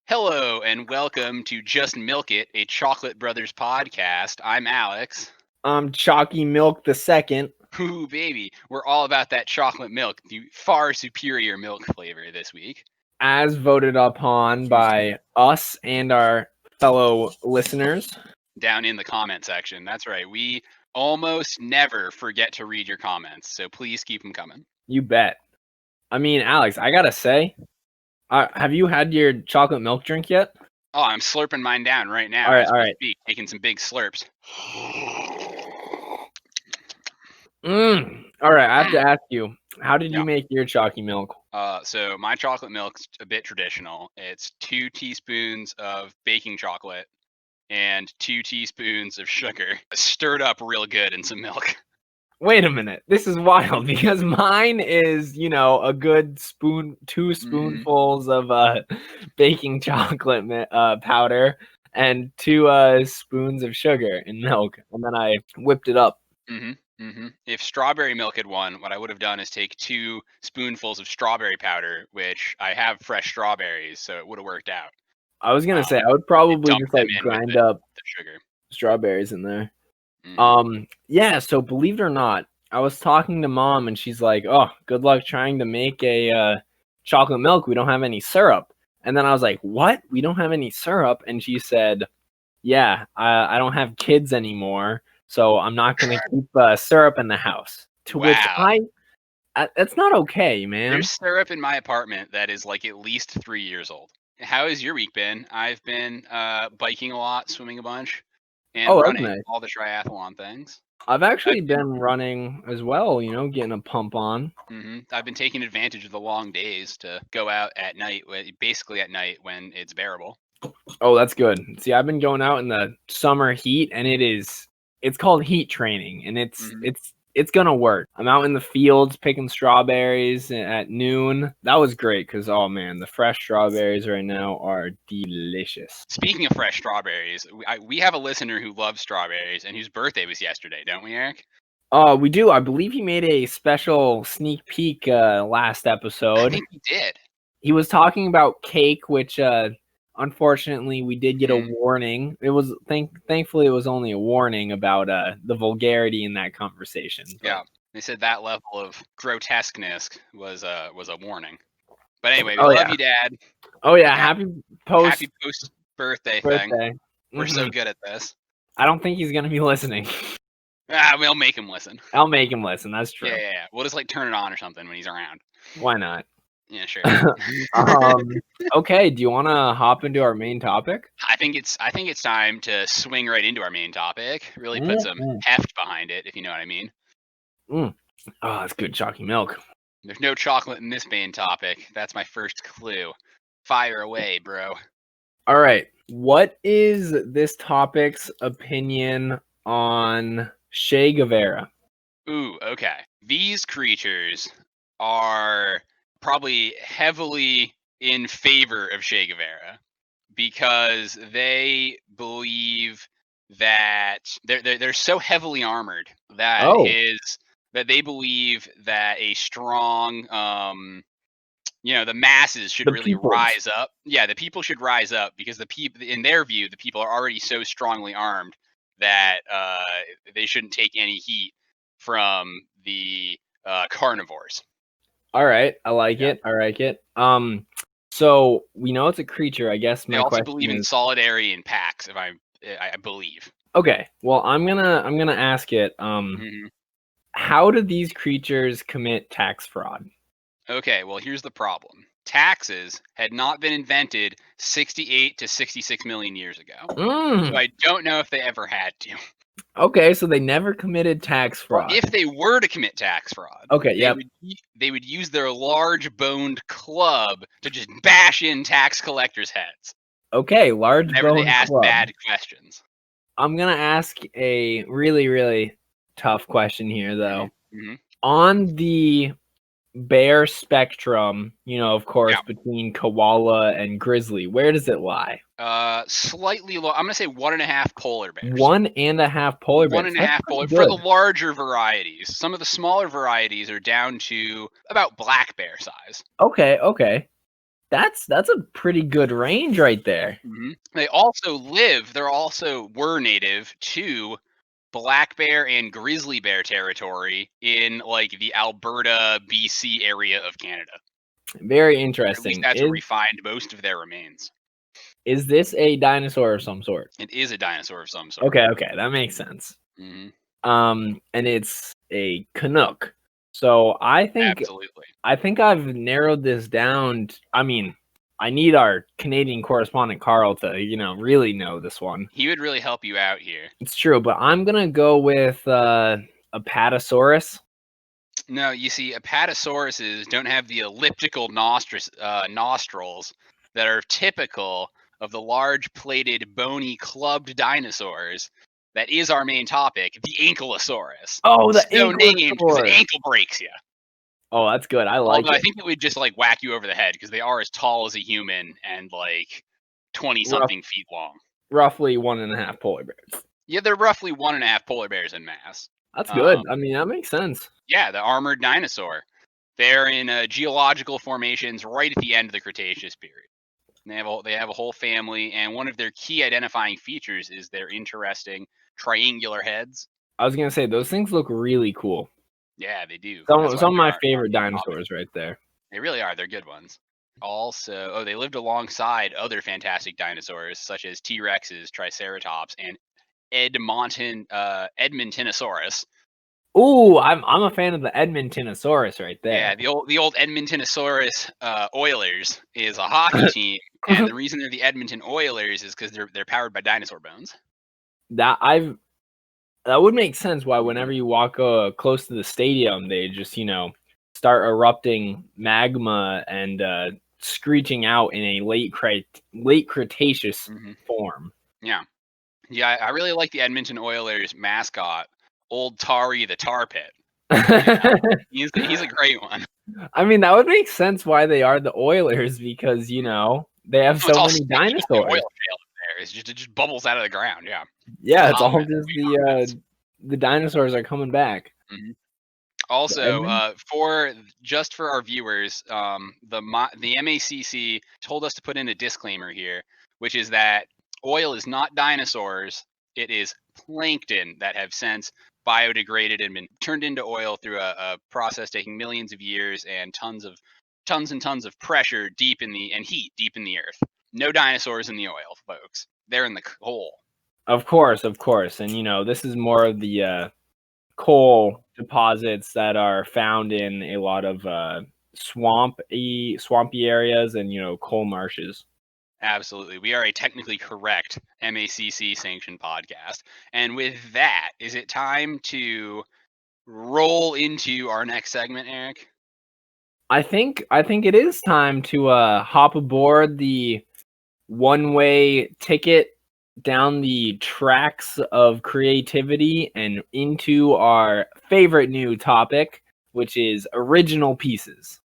Hello and welcome to Just Milk It, a Chocolate Brothers podcast. I'm Alex. Chalky Milk the second. Ooh, baby. We're all about that chocolate milk, the far superior milk flavor this week. As voted upon by us and our fellow listeners. Down in the comment section. That's right. We almost never forget to read your comments, so please keep them coming. You bet. I mean, Alex, I gotta say, have you had your chocolate milk drink yet? Oh, I'm slurping mine down right now. All right. Taking some big slurps. All right, I have to ask you, how did you make your chalky milk? So my chocolate milk's a bit traditional. It's 2 teaspoons of baking chocolate and 2 teaspoons of sugar, stirred up real good in some milk. Wait a minute, this is wild because mine is, a good two spoonfuls of baking chocolate powder and 2 spoons of sugar in milk, and then I whipped it up. If strawberry milk had won, what I would have done is take 2 spoonfuls of strawberry powder, which I have fresh strawberries, so it would have worked out. I was gonna say I would probably just grind up the sugar, strawberries in there. Yeah. So believe it or not, I was talking to Mom, and she's like, "Oh, good luck trying to make a chocolate milk. We don't have any syrup." And then I was like, "What? We don't have any syrup?" And she said, "Yeah, I don't have kids anymore, so I'm not gonna keep syrup in the house." To which that's not okay, man. There's syrup in my apartment that is like at least 3 years old. How has your week been? I've been biking a lot, swimming a bunch, and running all the triathlon things. I've actually been running as well, getting a pump on. I've been taking advantage of the long days to go out at night, basically at night when it's bearable. Oh, that's good. See, I've been going out in the summer heat, and it's called heat training, and it's gonna work. I'm out in the fields picking strawberries at noon. That was great because, oh man, the fresh strawberries right now are delicious. Speaking of fresh strawberries, we have a listener who loves strawberries and whose birthday was yesterday, don't we, Eric? We do. I believe he made a special sneak peek last episode. I think he did. He was talking about cake, which unfortunately we did get a warning. It was thankfully it was only a warning about the vulgarity in that conversation. But. Yeah, they said that level of grotesqueness was a warning. But anyway, we love you, Dad. Oh yeah, happy post birthday thing. We're so good at this. I don't think he's gonna be listening. We'll make him listen. I'll make him listen. That's true. Yeah. We'll just turn it on or something when he's around. Why not? Yeah, sure. Okay, do you want to hop into our main topic? I think it's time to swing right into our main topic. Really put some heft behind it, if you know what I mean. Oh, that's good chalky milk. There's no chocolate in this main topic. That's my first clue. Fire away, bro. All right. What is this topic's opinion on Che Guevara? Ooh, okay. These creatures are probably heavily in favor of Che Guevara because they believe that they're so heavily armored that that they believe that a strong the masses should really rise up. Yeah, the people should rise up because the people, in their view, the people are already so strongly armed that they shouldn't take any heat from the carnivores. All right, I like it. So we know it's a creature. I guess they also believe in solidarity in packs. If I believe. Okay, well, I'm gonna ask it. How do these creatures commit tax fraud? Okay, well, here's the problem. Taxes had not been invented 68 to 66 million years ago. So I don't know if they ever had to. Okay, so they never committed tax fraud. Well, if they were to commit tax fraud, they would use their large-boned club to just bash in tax collectors' heads. Okay, large-boned club. Whenever they ask bad questions. I'm going to ask a really, really tough question here, though. On the bear spectrum, of course, between koala and grizzly, where does it lie? Slightly low. I'm gonna say 1.5 polar bears. 1.5 polar bears. 1.5 polar for the larger varieties. Some of the smaller varieties are down to about black bear size. Okay. That's a pretty good range right there. Mm-hmm. They also were native to black bear and grizzly bear territory in like the Alberta, BC area of Canada. Very At least interesting. that's where we find most of their remains. Is this a dinosaur of some sort? It is a dinosaur of some sort. Okay, that makes sense. Mm-hmm. And it's a Canuck. So Absolutely. I think I've narrowed this down. I mean, I need our Canadian correspondent Carl to, really know this one. He would really help you out here. It's true, but I'm gonna go with a Apatosaurus. No, you see, apatosauruses don't have the elliptical nostrils that are typical of the large plated, bony, clubbed dinosaurs. That is our main topic, the Ankylosaurus. Oh, the so named because an Ankylosaurus. ankle breaks you. Oh, that's good. I like Although it. I think it would just like whack you over the head because they are as tall as a human and like 20-something feet long. Roughly 1.5 polar bears. Yeah, they're roughly 1.5 polar bears in mass. That's good. I mean, that makes sense. Yeah, the armored dinosaur. They're in geological formations right at the end of the Cretaceous period. And they have a whole family, and one of their key identifying features is their interesting triangular heads. I was gonna say those things look really cool. Yeah, they do. Some of my favorite dinosaurs right there. They really are. They're good ones. Also, they lived alongside other fantastic dinosaurs such as T-Rexes, Triceratops, and Edmontonosaurus. Ooh, I'm a fan of the Edmontonosaurus right there. Yeah, the old Edmontonosaurus Oilers is a hockey team, and the reason they're the Edmonton Oilers is because they're powered by dinosaur bones. That would make sense why whenever you walk close to the stadium, they just start erupting magma and screeching out in a late Cretaceous form. Yeah, I really like the Edmonton Oilers mascot, Old Tari the Tar Pit. He's a great one. I mean, that would make sense why they are the Oilers because they have so many dinosaurs. The oil shale there. It just bubbles out of the ground. Yeah. Yeah, it's all just the dinosaurs are coming back. Mm-hmm. Also, for our viewers, the MACC told us to put in a disclaimer here, which is that oil is not dinosaurs; it is plankton that have since biodegraded and been turned into oil through a process taking millions of years and tons and tons of pressure and heat deep in the earth. No dinosaurs in the oil, folks. They're in the coal. Of course, and this is more of the coal deposits that are found in a lot of swampy areas and coal marshes. Absolutely. We are a technically correct MACC sanctioned podcast. And with that, is it time to roll into our next segment, Eric? I think it is time to hop aboard the one-way ticket down the tracks of creativity and into our favorite new topic, which is original pieces.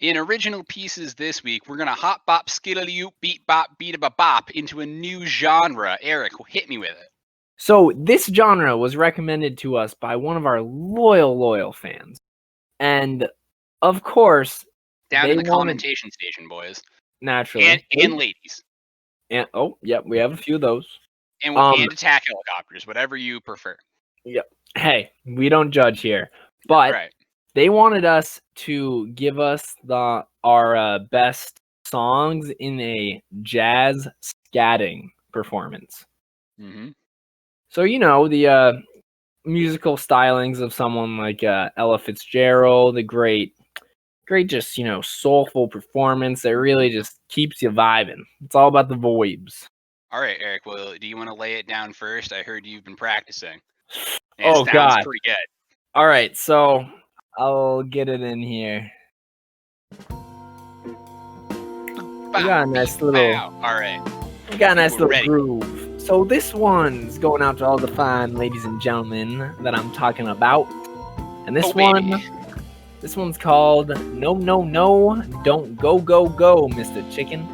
In original pieces this week, we're going to hop bop skiddly beat bop beat a bop into a new genre. Eric, hit me with it. So this genre was recommended to us by one of our loyal fans. And of course, down in the commentation station, boys. Naturally. And ladies. And we have a few of those. And attack helicopters, whatever you prefer. Yep. Hey, we don't judge here. But they wanted us to give us our best songs in a jazz scatting performance. Mm-hmm. So the musical stylings of someone like Ella Fitzgerald, the great just soulful performance that really just keeps you vibing. It's all about the vibes. All right, Eric. Well, do you want to lay it down first? I heard you've been practicing. Oh God, pretty good. All right, so I'll get it in here. We got a nice little. All right. We got a nice little groove. So this one's going out to all the fine ladies and gentlemen that I'm talking about, and this one's called No, Don't Go, Mr. Chicken.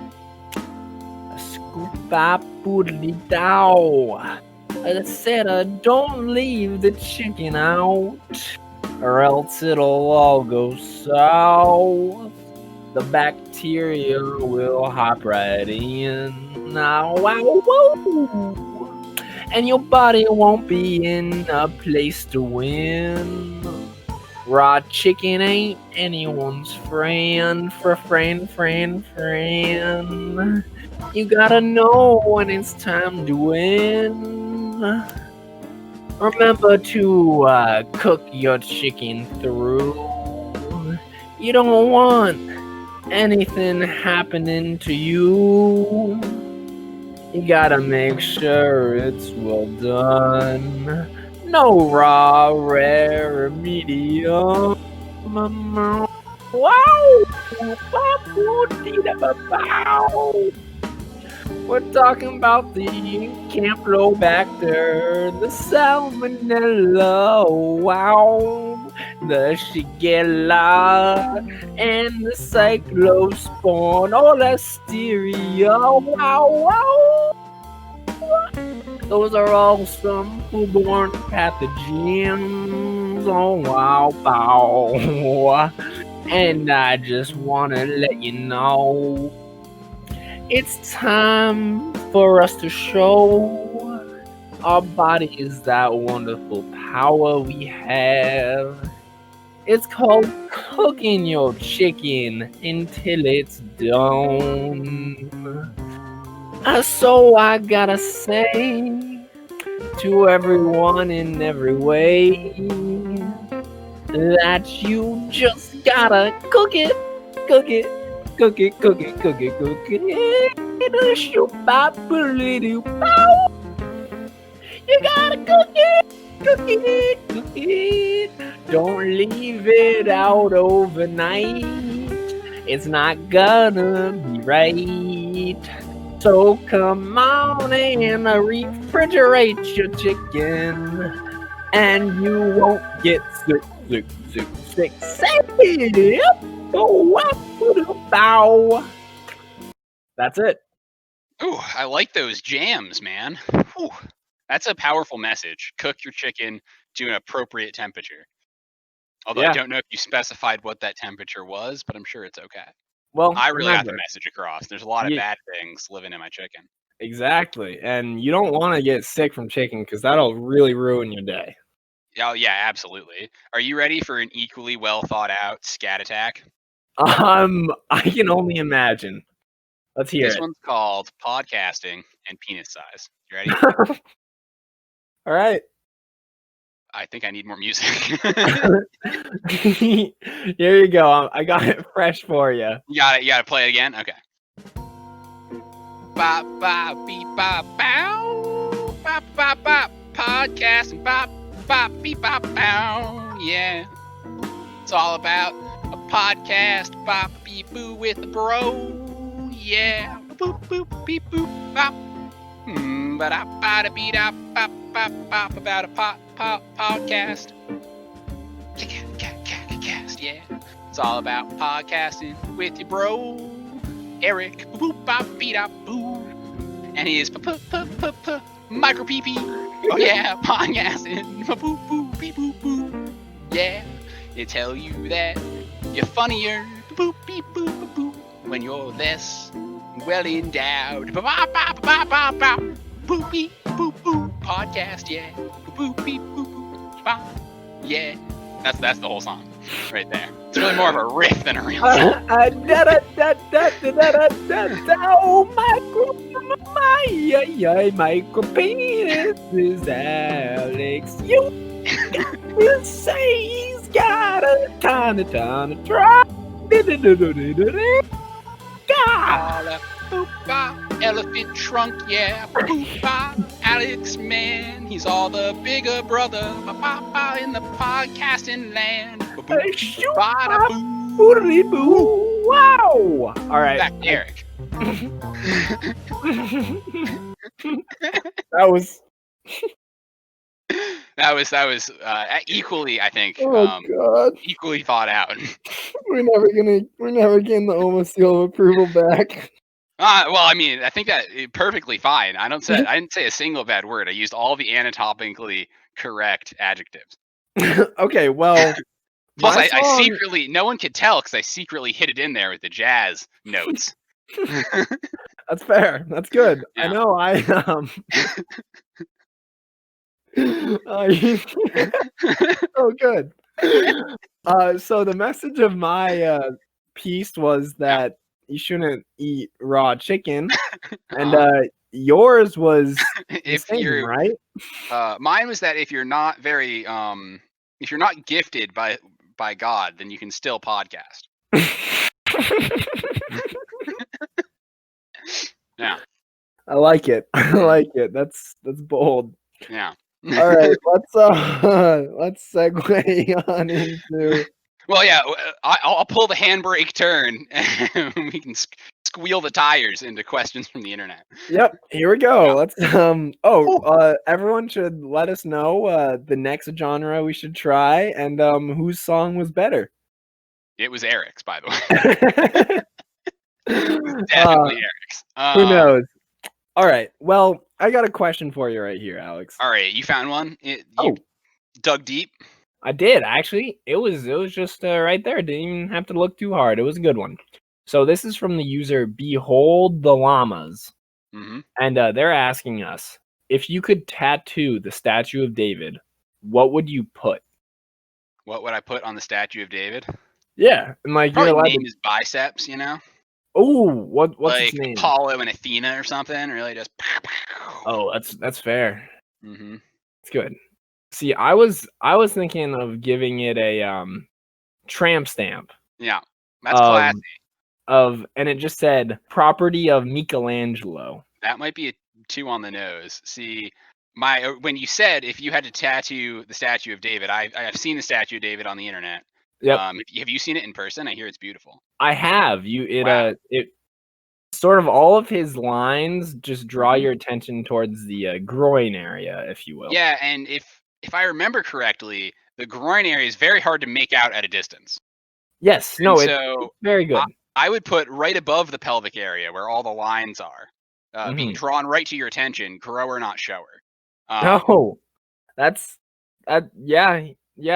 Scoop-a-poodly-dow. I said, don't leave the chicken out, or else it'll all go south. the bacteria will hop right in. Now, wow, whoa. And your body won't be in a place to win. Raw chicken ain't anyone's friend. Friend. You gotta know when it's time to win. Remember to cook your chicken through. You don't want anything happening to you. You gotta make sure it's well done. No raw, rare, or medium. Wow! We're talking about the Campylobacter, the Salmonella, wow, the Shigella, and the Cyclospore, oh, Listeria, wow. Those are all some foodborne pathogens, oh, wow. And I just want to let you know, it's time for us to show our bodies that wonderful power we have. It's called cooking your chicken until it's done. So I gotta say to everyone in every way that you just gotta cook it. Cook it. You gotta cook it. Don't leave it out overnight. It's not gonna be right. So come on and refrigerate your chicken, and you won't get sick. Bow. That's it. Ooh, I like those jams, man. Ooh, that's a powerful message. Cook your chicken to an appropriate temperature. Although I don't know if you specified what that temperature was, but I'm sure it's okay. Well, I really got the message across. There's a lot of bad things living in my chicken. Exactly. And you don't want to get sick from chicken because that'll really ruin your day. Oh, yeah, absolutely. Are you ready for an equally well thought out scat attack? I can only imagine. Let's hear it. This one's called podcasting and penis size. You ready? All right. I think I need more music. Here you go. I got it fresh for you. You got to play it again? Okay. Bop, bop, beep, bop, bow. Bop, bop, bop. Podcasting, bop, bop, beep, bop, bow. Yeah. It's all about a podcast, bop, beep, boo with a bro. Yeah. Boop, boop, beep, boop, bop. Ba-da-ba-da-beep-bop, bop, bop, bop, about a podcast. Cast, yeah. It's all about podcasting with your bro, Eric. Boop, bop, beep, boo. And his micro pee. Oh yeah, podcasting. Boop, boop, beep, boop, boo. Yeah. They tell you that you're funnier. Boop, beep, boop, boo. When you're less well endowed. Boop, beep, boop, boo. Podcast, yeah. Boop, beep, boop, boo. Bop. Yeah. That's the whole song right there. It's really more of a riff than a real song. Micro penis is Alex. You will say he's got a ton of try. Boop-bop, elephant trunk, yeah. Boop-bop, Alex, man. He's all the bigger brother. Ba-ba-ba in the podcasting land. Boo. Wow. All right. Back to Eric. That was equally, I think, God. equally thought out. We're never getting the Oma seal of approval back. Well, I mean, I think that perfectly fine. I didn't say a single bad word. I used all the anatomically correct adjectives. Okay, well, Plus, I secretly, no one could tell because I secretly hid it in there with the jazz notes. That's fair. That's good. Yeah. I know. Oh, good. So the message of my piece was that you shouldn't eat raw chicken, and yours was the If same, you're, right? mine was that if you're not very, if you're not gifted by God, then you can still podcast. Yeah. I like it. I like it. That's bold. Yeah. All right, let's segue on into. Well, yeah, I'll pull the handbrake turn, and we can squeal the tires into questions from the internet. Yep, here we go. Yeah. Let's. Everyone should let us know the next genre we should try and whose song was better. It was Eric's, by the way. Definitely Eric's. Who knows? All right. Well, I got a question for you right here, Alex. All right, you found one. You dug deep. I did actually. It was just right there. Didn't even have to look too hard. It was a good one. So this is from the user Behold the Llamas, and they're asking us if you could tattoo the statue of David, what would you put? What would I put on the statue of David? Yeah, and like Probably you're allowed name his biceps. You know. Oh, what's like his name? Apollo and Athena or something. Really, just. Oh, that's fair. It's good. See, I was thinking of giving it a tramp stamp. Yeah, that's classy. And it just said property of Michelangelo. That might be a 2 on the nose. See, when you said if you had to tattoo the statue of David, I've seen the statue of David on the internet. Yep. Have you seen it in person? I hear it's beautiful. I have. It sort of all of his lines just draw your attention towards the groin area, if you will. Yeah, and if I remember correctly, the groin area is very hard to make out at a distance. Yes, no, it's very good. I would put right above the pelvic area where all the lines are, being drawn right to your attention, grower not shower. Yeah,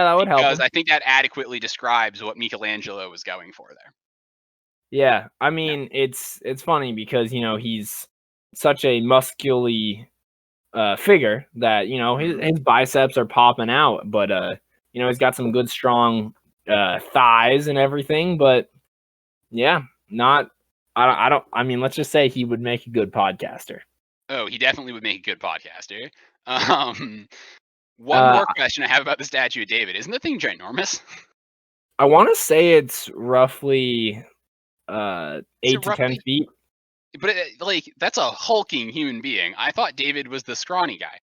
that would help. Because I think that adequately describes what Michelangelo was going for there. Yeah, I mean, it's funny because, he's such a muscular figure that, his biceps are popping out, but, he's got some good, strong thighs and everything, but yeah, I mean, let's just say he would make a good podcaster. Oh, he definitely would make a good podcaster. One more question I have about the statue of David. Isn't the thing ginormous? I want to say it's roughly 8 to 10 feet. But that's a hulking human being. I thought David was the scrawny guy.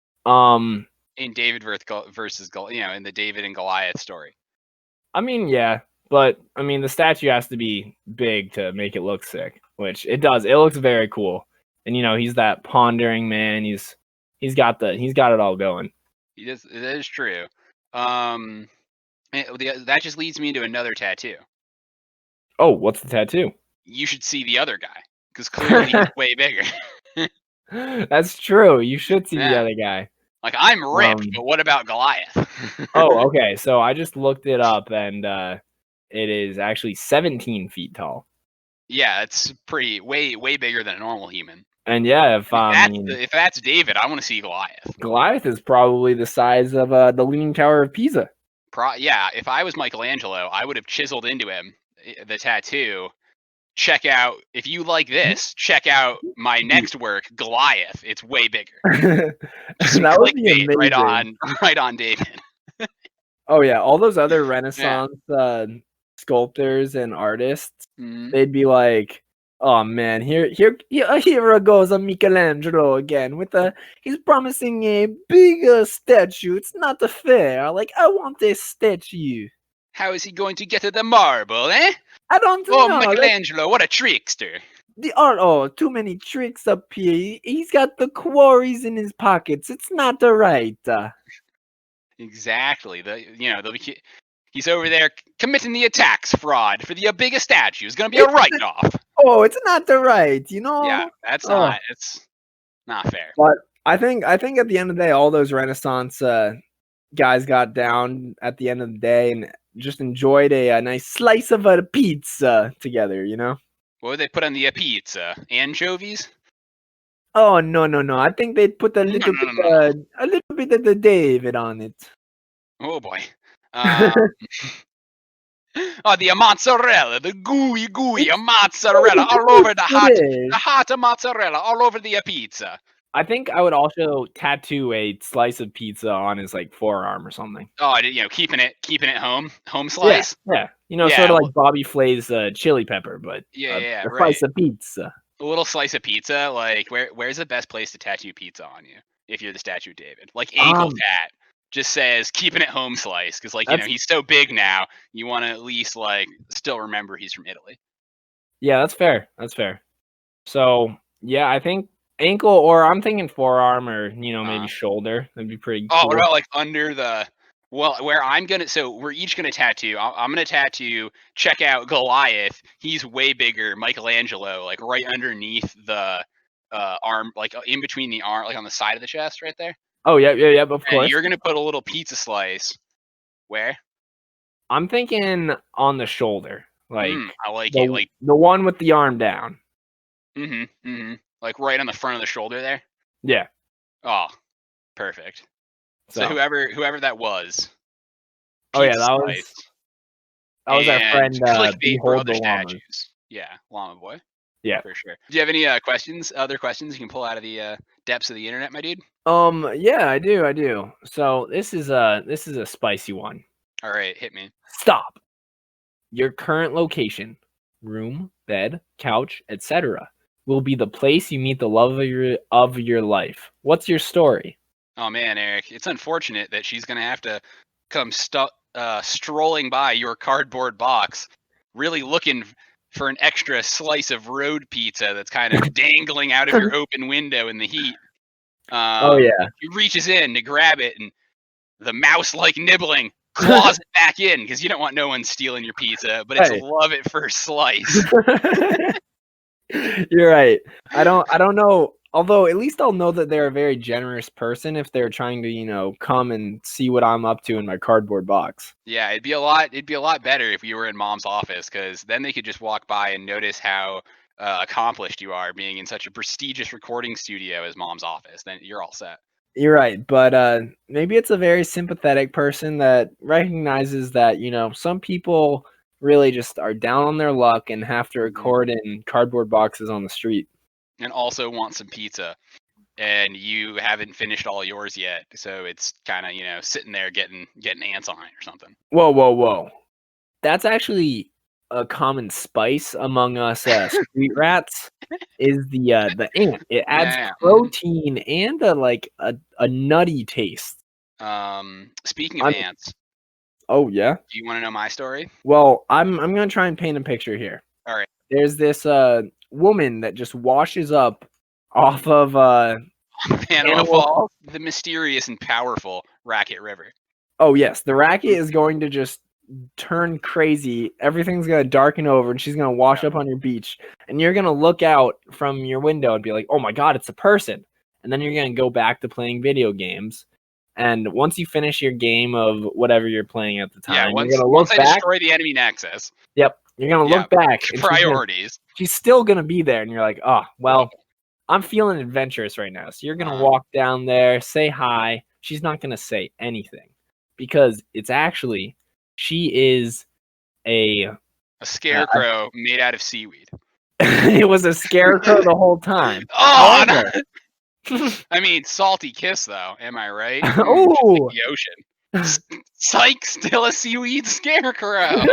In David versus Goliath, in the David and Goliath story. I mean, yeah, but I mean the statue has to be big to make it look sick, which it does. It looks very cool, and he's that pondering man. He's got it all going. That is true. That just leads me to another tattoo. Oh, what's the tattoo? You should see the other guy, because clearly he's way bigger. That's true. You should see the other guy. Like, I'm ripped, but what about Goliath? Oh, okay. So I just looked it up, and it is actually 17 feet tall. Yeah, it's way bigger than a normal human. And yeah, if that's David, I want to see Goliath. Goliath is probably the size of the Leaning Tower of Pisa. Yeah, if I was Michelangelo, I would have chiseled into him the tattoo. Check out, if you like this, check out my next work, Goliath. It's way bigger. That would be amazing. Right on David. Oh yeah, all those other Renaissance sculptors and artists, they'd be like, oh man, here goes a Michelangelo again he's promising a bigger statue. It's not fair. Like, I want a statue. How is he going to get to the marble, eh? I don't know. Oh, Michelangelo, what a trickster. Too many tricks up here. He's got the quarries in his pockets. It's not right. Exactly. He's over there committing the tax fraud for the bigger statue. It's going to be a write-off. Oh, it's not right, Yeah, it's not fair. But I think at the end of the day, all those Renaissance guys got down at the end of the day, and just enjoyed a nice slice of a pizza together, you know? What would they put on the pizza? Anchovies? Oh, no, no, no. I think they'd put No, no, no, no, no. a little bit of the David on it. Oh boy. Oh, the mozzarella, the gooey, mozzarella all over the hot mozzarella all over the pizza. I think I would also tattoo a slice of pizza on his like forearm or something. Oh, keeping it home slice. Yeah. Sort of like Bobby Flay's chili pepper, but yeah, a right. slice of pizza. A little slice of pizza. Like, where's the best place to tattoo pizza on you if you're the Statue of David? Like ankle tat. Just says keeping it home slice because he's so big now. You want to at least still remember he's from Italy. Yeah, that's fair. So yeah, I think ankle, or I'm thinking forearm, or maybe shoulder. That'd be pretty cool. Oh, what about under the? Well, where we're each gonna tattoo. I'm gonna tattoo. Check out Goliath. He's way bigger. Michelangelo, like right underneath the arm, like in between the arm, like on the side of the chest, right there. Oh yeah, of course. And you're gonna put a little pizza slice. Where? I'm thinking on the shoulder. Like I like it. Like the one with the arm down. Like right on the front of the shoulder there. Yeah. Oh, perfect. So whoever that was. Oh yeah, that was our friend. Behold the statues. Yeah, Llama Boy. Yeah, for sure. Do you have any questions? Other questions you can pull out of the depths of the internet, my dude? Yeah, I do. So this is a spicy one. All right, hit me. Stop. Your current location, room, bed, couch, etc., will be the place you meet the love of your life. What's your story? Oh man, Eric, it's unfortunate that she's gonna have to come strolling by your cardboard box, really looking for an extra slice of road pizza that's kind of dangling out of your open window in the heat. Oh yeah. He reaches in to grab it, and the mouse-like nibbling claws it back in because you don't want no one stealing your pizza, but it's love at first slice. You're right. I don't know. Although at least I'll know that they're a very generous person if they're trying to, come and see what I'm up to in my cardboard box. Yeah, it'd be a lot better if you were in Mom's office, because then they could just walk by and notice how accomplished you are being in such a prestigious recording studio as Mom's office. Then you're all set. You're right, but maybe it's a very sympathetic person that recognizes that, some people really just are down on their luck and have to record in cardboard boxes on the street. And also want some pizza, and you haven't finished all yours yet, so it's kind of sitting there getting ants on it or something. Whoa! That's actually a common spice among us street rats. Is the ant? It adds protein and a nutty taste. Speaking of ants. Oh yeah. Do you want to know my story? Well, I'm gonna try and paint a picture here. All right. There's this woman that just washes up off of Panama Falls, the mysterious and powerful Racket River. Oh yes, the Racket is going to just turn crazy. Everything's gonna darken over, and she's gonna wash up on your beach, and you're gonna look out from your window and be like, "Oh my God, it's a person!" And then you're gonna go back to playing video games. And once you finish your game of whatever you're playing at the time, once I destroy the enemy nexus. Yep. You're going to look back. Priorities. She's still going to be there. And you're like, oh, well, I'm feeling adventurous right now. So you're going to walk down there, say hi. She's not going to say anything because it's actually, she is a scarecrow made out of seaweed. It was a scarecrow the whole time. Oh, no. I mean, salty kiss, though. Am I right? Oh, the ocean. Psych, still a seaweed scarecrow.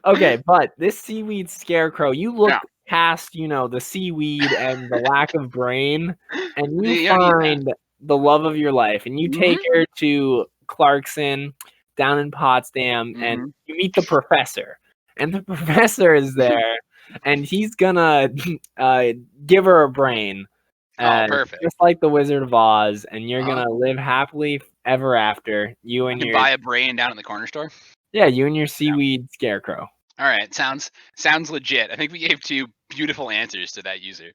Okay, but this seaweed scarecrow, you look past, the seaweed and the lack of brain, and you find the love of your life, and you take her to Clarkson down in Potsdam, and you meet the professor, and the professor is there, and he's gonna give her a brain. Perfect. Just like the Wizard of Oz, and you're gonna live happily ever after. You and your buy a brain down at the corner store. Yeah, you and your seaweed scarecrow. All right, sounds legit. I think we gave two beautiful answers to that user.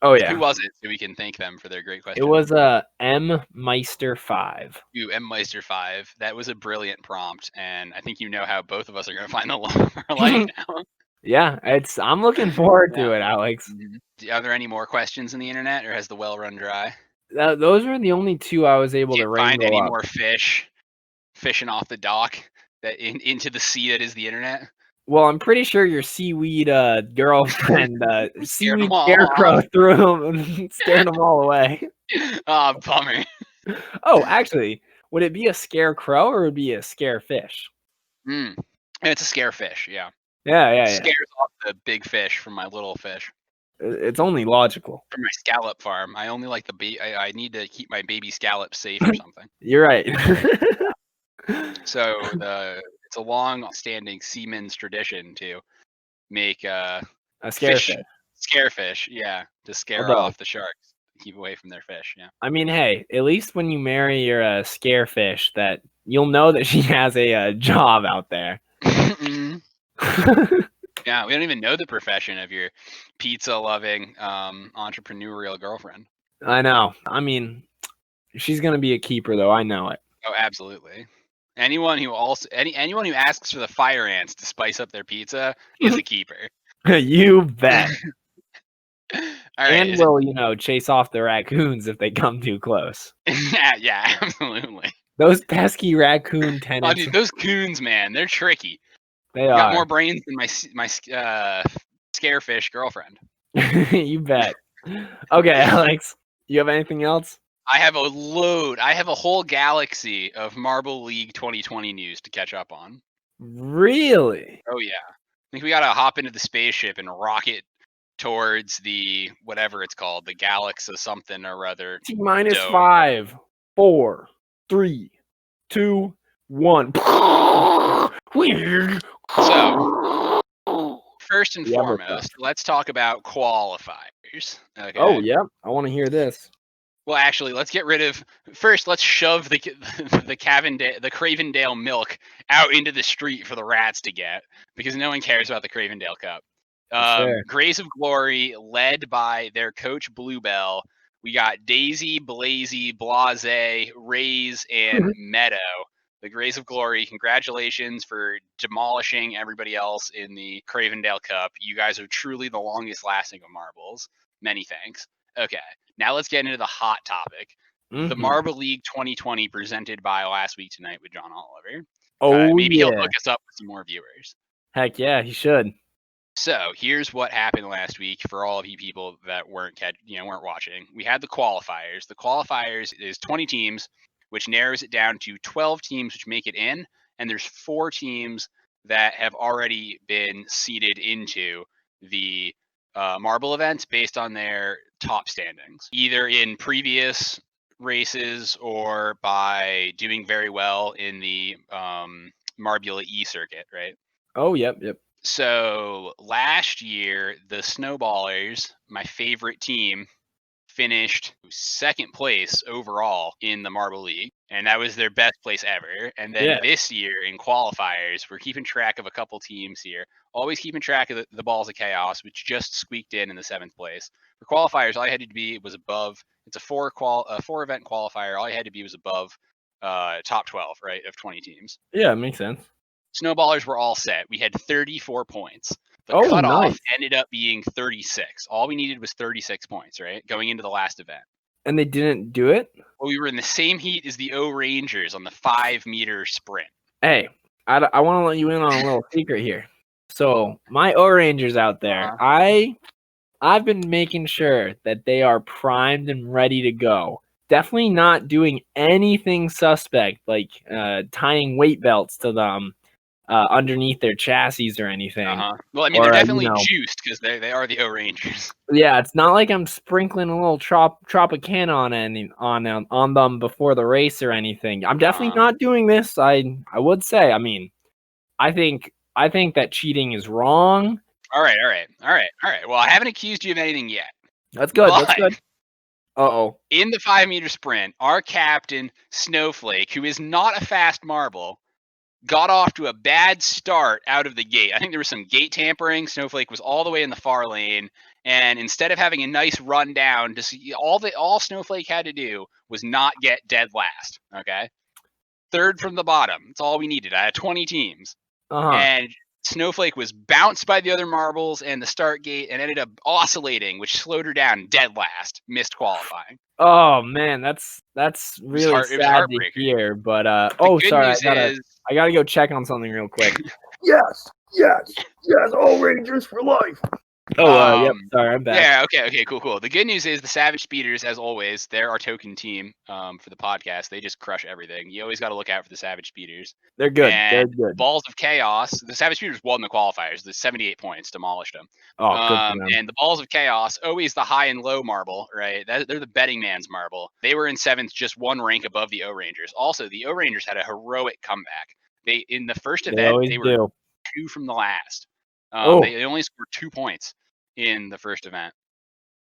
Oh yeah. Who was it? So we can thank them for their great question. It was M Meister 5. You M Meister 5. That was a brilliant prompt, and I think you know how both of us are going to find the love of our life now. Yeah, I'm looking forward to Yeah. it, Alex. Are there any more questions in the internet, or has the well run dry? Those were the only two I was able Do to you find wrangle any up. more fish fishing off the dock that into the sea that is the internet? Well, I'm pretty sure your seaweed girlfriend Scared seaweed them all scarecrow off. threw them and scared them all away. Oh, bummer. Oh, actually, would it be a scarecrow or would it be a scarefish? It's a scare fish, yeah. Yeah. Scares off the big fish from my little fish. It's only logical. From my scallop farm. I only like I need to keep my baby scallops safe or something. You're right. So it's a long-standing seaman's tradition to make A scarefish. scare fish, yeah, to scare Although, off the sharks, keep away from their fish, yeah. I mean, hey, at least when you marry your scarefish, that you'll know that she has a job out there. Yeah, we don't even know the profession of your pizza-loving entrepreneurial girlfriend. I know. I mean, she's gonna be a keeper, though. I know it. Oh, absolutely. Anyone who asks for the fire ants to spice up their pizza is a keeper. You bet. All right, And will, chase off the raccoons if they come too close. yeah, absolutely. Those pesky raccoon Oh, tenants. dude, those coons, man, they're tricky. They got are. more brains than my scarefish girlfriend. You bet. Okay, Alex, you have anything else? I have a whole galaxy of Marble League 2020 news to catch up on. Really? Oh yeah. I think we gotta hop into the spaceship and rocket towards the whatever it's called, the Galaxy something or other. T-minus dome. 5, 4, 3, 2, 1. So, first and foremost, let's talk about qualifiers. Okay. Oh, yeah. I want to hear this. Well, actually, let's get rid of first. Let's shove the Craven Dale milk out into the street for the rats to get, because no one cares about the Craven Dale Cup. Grace of Glory, led by their coach Bluebell. We got Daisy, Blazy, Blase, Rays, and Meadow. The Grace of Glory, congratulations for demolishing everybody else in the Craven Dale Cup. You guys are truly the longest lasting of marbles. Many thanks. Okay, now let's get into the hot topic. The Marble League 2020 presented by Last Week Tonight with John Oliver. Oh, maybe he'll hook us up with some more viewers. Heck yeah, he should. So here's what happened last week for all of you people that weren't watching. We had the qualifiers. The qualifiers is 20 teams, which narrows it down to 12 teams which make it in, and there's 4 teams that have already been seeded into the marble events based on their top standings, either in previous races or by doing very well in the Marbula E circuit, right? Oh, yep. So last year, the Snowballers, my favorite team, finished second place overall in the Marble League, and that was their best place ever. And then this year in qualifiers, we're keeping track of a couple teams here, always keeping track of the Balls of Chaos, which just squeaked in the 7th place. For qualifiers, all I had to be was above. It's a 4 event qualifier. All I had to be was above top 12, right, of 20 teams. Yeah, it makes sense. Snowballers were all set. We had 34 points. The cutoff ended up being 36. All we needed was 36 points, right? Going into the last event. And they didn't do it? Well, we were in the same heat as the O Rangers on the 5-meter sprint. Hey, I want to let you in on a little secret here. So my O Rangers out there, I've been making sure that they are primed and ready to go. Definitely not doing anything suspect like tying weight belts to them underneath their chassis or anything. Well, I mean, they're definitely juiced because they are the O Rangers. Yeah, it's not like I'm sprinkling a little Tropicana on them before the race or anything. I'm definitely not doing this. I would say. I mean, I think that cheating is wrong. All right. Well, I haven't accused you of anything yet. That's good. That's good. Uh-oh. In the 5-meter sprint, our captain Snowflake, who is not a fast marble, got off to a bad start out of the gate. I think there was some gate tampering. Snowflake was all the way in the far lane, and instead of having a nice run down, to see all Snowflake had to do was not get dead last. Okay, third from the bottom. That's all we needed. I had 20 teams, and Snowflake was bounced by the other marbles and the start gate, and ended up oscillating, which slowed her down. Dead last, missed qualifying. Oh man, that's really sad to hear. But sorry, I gotta go check on something real quick. Yes, all Rangers for life. Yep. Sorry, I'm back. Yeah, okay, cool. The good news is the Savage Speeders, as always, they're our token team for the podcast. They just crush everything. You always got to look out for the Savage Speeders. They're good. And they're good. Balls of Chaos. The Savage Speeders won the qualifiers. The 78 points demolished them. Oh, good for them. And the Balls of Chaos, always the high and low marble, right? They're the betting man's marble. They were in 7th, just one rank above the O Rangers. Also, the O Rangers had a heroic comeback. They in the first event they were 2 from the last. They only scored 2 points in the first event,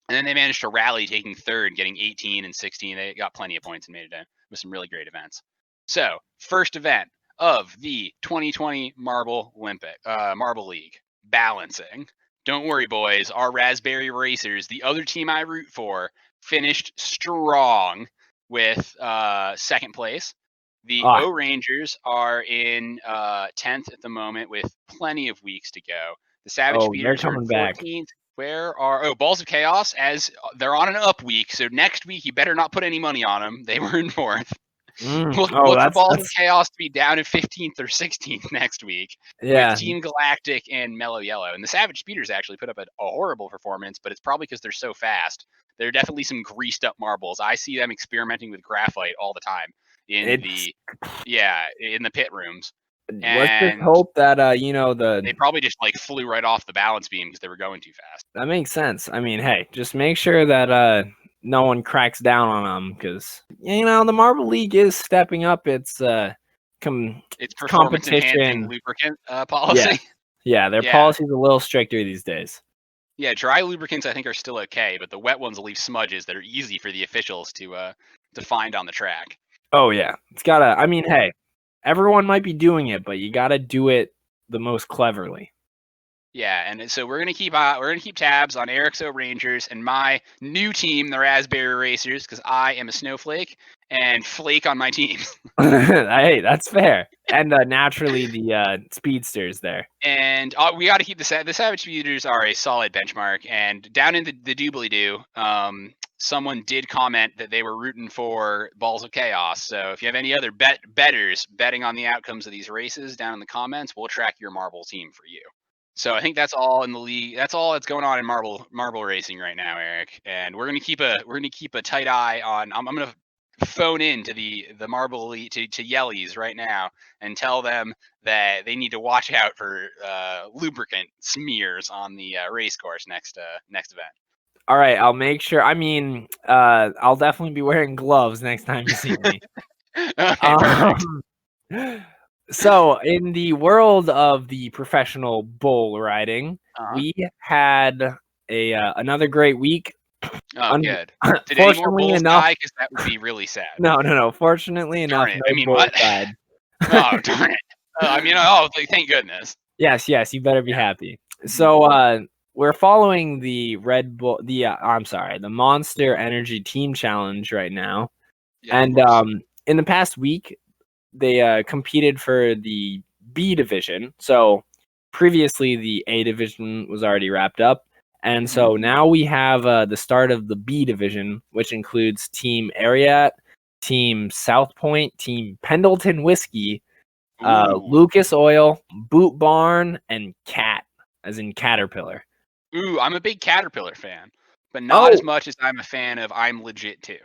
and then they managed to rally, taking third, getting 18 and 16. They got plenty of points and made it in with some really great events. So, first event of the 2020 Marble League, balancing. Don't worry, boys. Our Raspberry Racers, the other team I root for, finished strong with second place. The O Rangers are in 10th at the moment with plenty of weeks to go. The Savage Speeders are 14th. Where are Balls of Chaos? As they're on an up week, so next week you better not put any money on them. They were in 4th. Look for Balls of Chaos to be down in 15th or 16th next week. Yeah. With Team Galactic and Mellow Yellow. And the Savage Speeders actually put up a horrible performance, but it's probably because they're so fast. There are definitely some greased up marbles. I see them experimenting with graphite all the time in the pit rooms. Let's just hope that they probably just flew right off the balance beam because they were going too fast. That makes sense. I mean, hey, just make sure that no one cracks down on them, because the Marble League is stepping up its competition lubricant policy. Yeah, their policy's a little stricter these days. Yeah, dry lubricants I think are still okay, but the wet ones will leave smudges that are easy for the officials to find on the track. Oh yeah, it's gotta. I mean, hey. Everyone might be doing it, but you got to do it the most cleverly. Yeah, and so we're gonna keep tabs on Eric's O Rangers and my new team, the Raspberry Racers, because I am a snowflake and flake on my team. Hey, that's fair. And naturally, the speedsters there. And we got to keep the Savage Speeders are a solid benchmark. And down in the doobly-doo, someone did comment that they were rooting for Balls of Chaos. So if you have any other bettors betting on the outcomes of these races down in the comments, we'll track your marble team for you. So I think that's all in the league. That's all that's going on in marble racing right now, Eric. And we're gonna keep a tight eye on. I'm gonna phone in to the marble elite to Yellies right now and tell them that they need to watch out for lubricant smears on the race course next event. All right, I'll make sure. I mean, I'll definitely be wearing gloves next time you see me. Okay, so, in the world of the professional bull riding, we had another great week. Oh, good. Did any more bulls die? Because that would be really sad. No. Fortunately enough, no bulls died. Oh, darn it. Thank goodness. Yes, you better be happy. So, we're following the the Monster Energy Team Challenge right now. Yeah, and in the past week, they competed for the B division. So previously the A division was already wrapped up. And so now we have the start of the B division, which includes Team Ariat, Team South Point, Team Pendleton Whiskey, Lucas Oil, Boot Barn, and Cat, as in Caterpillar. Ooh, I'm a big Caterpillar fan, but not as much as I'm a fan of I'm Legit too.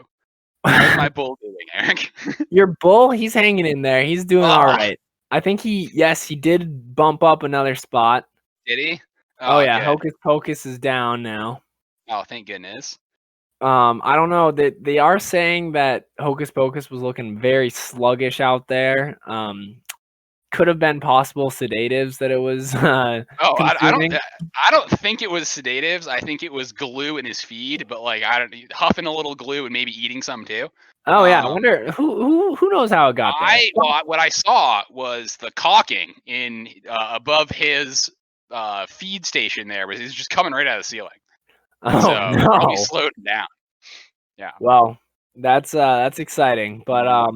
How's my bull doing, Eric? Your bull, he's hanging in there. He's doing all right. I think he did bump up another spot. Did he? Oh yeah, good. Hocus Pocus is down now. Oh, thank goodness. I don't know. They are saying that Hocus Pocus was looking very sluggish out there. could have been possible sedatives that it was I consuming. don't think it was sedatives. I think it was glue in his feed, but like huffing a little glue and maybe eating some too. Oh yeah, I wonder who knows how it got there. What I saw was the caulking in above his feed station there was just coming right out of the ceiling. Oh So no! probably slowed him down. Yeah. Well, that's exciting, but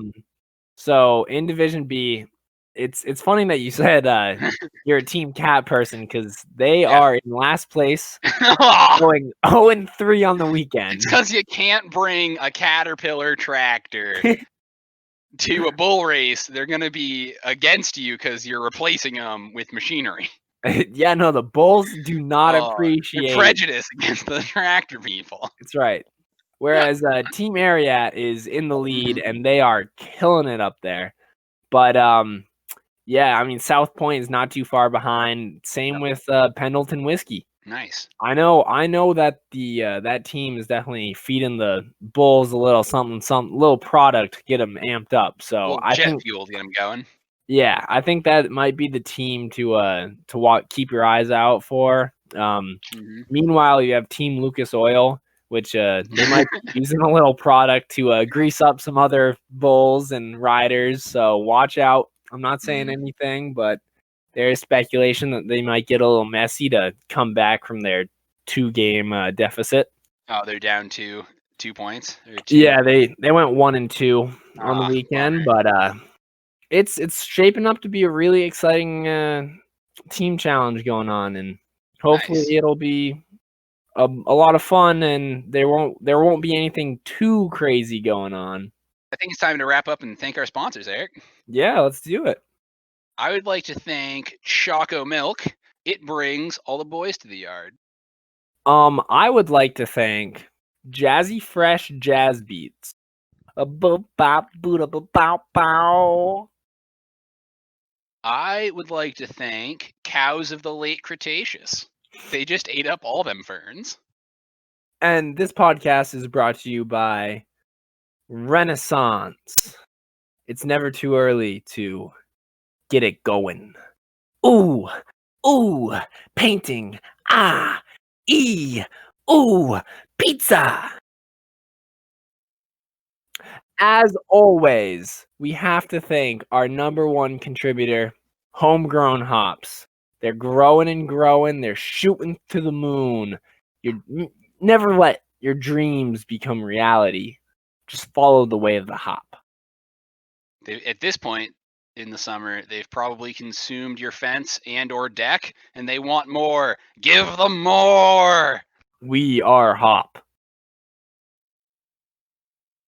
so in Division B, it's funny that you said you're a Team Cat person because they are in last place, going 0-3 on the weekend. It's because you can't bring a Caterpillar tractor to a bull race. They're going to be against you because you're replacing them with machinery. Yeah, no, the bulls do not appreciate prejudice against the tractor people. That's right. Whereas Team Ariat is in the lead and they are killing it up there. But yeah, I mean South Point is not too far behind. Same with Pendleton Whiskey. Nice. I know that the that team is definitely feeding the bulls a little something, little product to get them amped up. So I think fuel to get them going. Yeah, I think that might be the team to keep your eyes out for. Meanwhile, you have Team Lucas Oil, which they might be using a little product to grease up some other bulls and riders. So watch out. I'm not saying anything, but there is speculation that they might get a little messy to come back from their 2-game deficit. Oh, they're down 2 points? Yeah, they went 1-2 on the weekend, but it's shaping up to be a really exciting team challenge going on, and hopefully it'll be a lot of fun, and there won't be anything too crazy going on. I think it's time to wrap up and thank our sponsors, Eric. Yeah, let's do it. I would like to thank Choco Milk. It brings all the boys to the yard. I would like to thank Jazzy Fresh Jazz Beats. I would like to thank Cows of the Late Cretaceous. They just ate up all them ferns. And this podcast is brought to you by Renaissance. It's never too early to get it going. Ooh, painting. Ooh, pizza. As always, we have to thank our #1 contributor, Homegrown Hops. They're growing and growing. They're shooting to the moon. You never let your dreams become reality. Just follow the way of the hop. At this point in the summer, they've probably consumed your fence and or deck, and they want more. Give them more! We are Hop.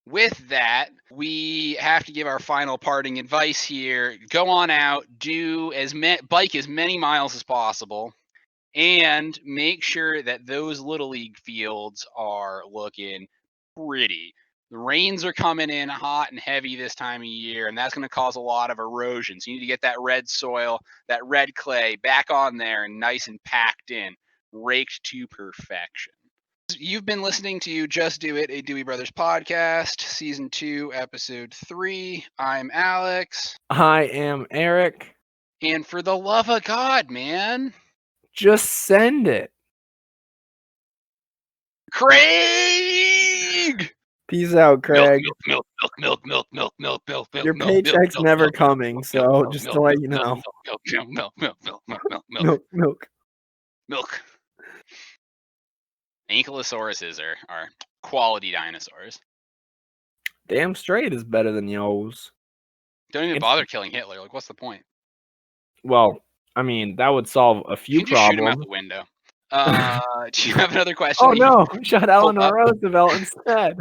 With that, we have to give our final parting advice here. Go on out, bike as many miles as possible, and make sure that those Little League fields are looking pretty. The rains are coming in hot and heavy this time of year, and that's going to cause a lot of erosion. So you need to get that red soil, that red clay back on there and nice and packed in, raked to perfection. You've been listening to Just Do It, a Dewey Brothers podcast, Season 2, Episode 3. I'm Alex. I am Eric. And for the love of God, man, just send it. Craig! Peace out, Craig. Milk. Your paycheck's never coming, so just to let you know. Milk. Ankylosauruses are quality dinosaurs. Damn straight is better than yours. Don't even bother killing Hitler. Like, what's the point? Well, I mean, that would solve a few problems. Shoot him out the window. Do you have another question? Oh no! Shot Eleanor Roosevelt instead.